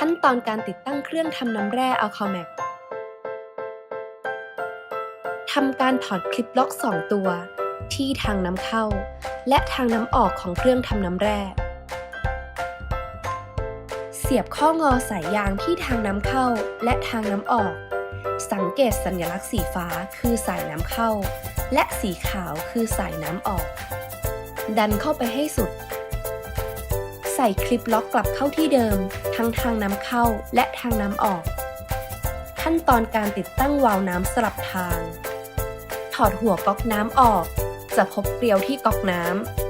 ขั้นตอนการติดตั้งเครื่องทำน้ำแร่ Alcomax ทำการถอดคลิปล็อก 2 ตัวที่ทางน้ำเข้าและทางน้ำออกของเครื่องทำน้ำแร่ เสียบข้องอสายยางที่ทางน้ำเข้าและทางน้ำออก สังเกตสัญลักษณ์สีฟ้าคือสายน้ำเข้าและสีขาวคือสายน้ำออก ดันเข้าไปให้สุด ใส่คลิปล็อกกลับเข้าที่เดิมทั้งทางน้ำเข้าและทางน้ำออก ขั้นตอนการติดตั้งวาล์วน้ำสลับทาง ถอดหัวก๊อกน้ำออกจะพบเกลียวที่ก๊อกน้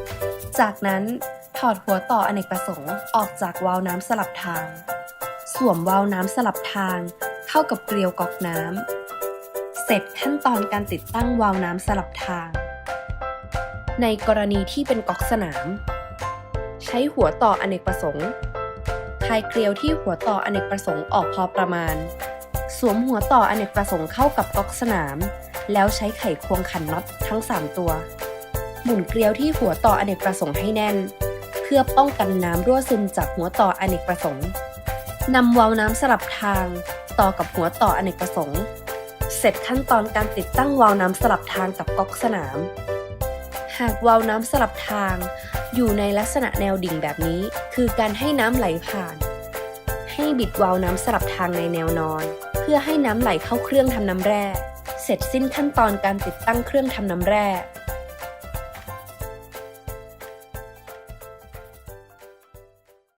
ำ จากนั้นถอดหัวต่ออเนกประสงค์ออกจากวาล์วน้ำสลับทาง สวมวาล์วน้ำสลับทางเข้ากับเกลียวก๊อกน้ำ เสร็จขั้นตอนการติดตั้งวาล์วน้ำสลับทาง ในกรณีที่เป็นก๊อกสนาม ใช้หัวต่ออเนกประสงค์คลายเกลียวที่หัวต่ออเนกประสงค์ออกพอประมาณ สวมหัวต่ออเนกประสงค์เข้ากับก๊อกสนาม แล้วใช้ไขควงขันน็อตทั้ง 3 ตัว หมุนเกลียวที่หัวต่ออเนกประสงค์ให้แน่น เพื่อป้องกันน้ำรั่วซึมจากหัวต่ออเนกประสงค์นำวาล์วน้ำสลับทางต่อกับหัวต่ออเนกประสงค์ เสร็จขั้นตอนการติดตั้งวาล์วน้ำสลับทางกับก๊อกสนาม หากวาล์วน้ำสลับทางอยู่ในลักษณะแนวดิ่งแบบนี้คือการให้น้ำไหลผ่าน ให้บิดวาล์วน้ำสลับทางในแนวนอน เพื่อให้น้ำไหลเข้าเครื่องทำน้ำแร่ เสร็จสิ้นขั้นตอนการติดตั้งเครื่องทำน้ำแร่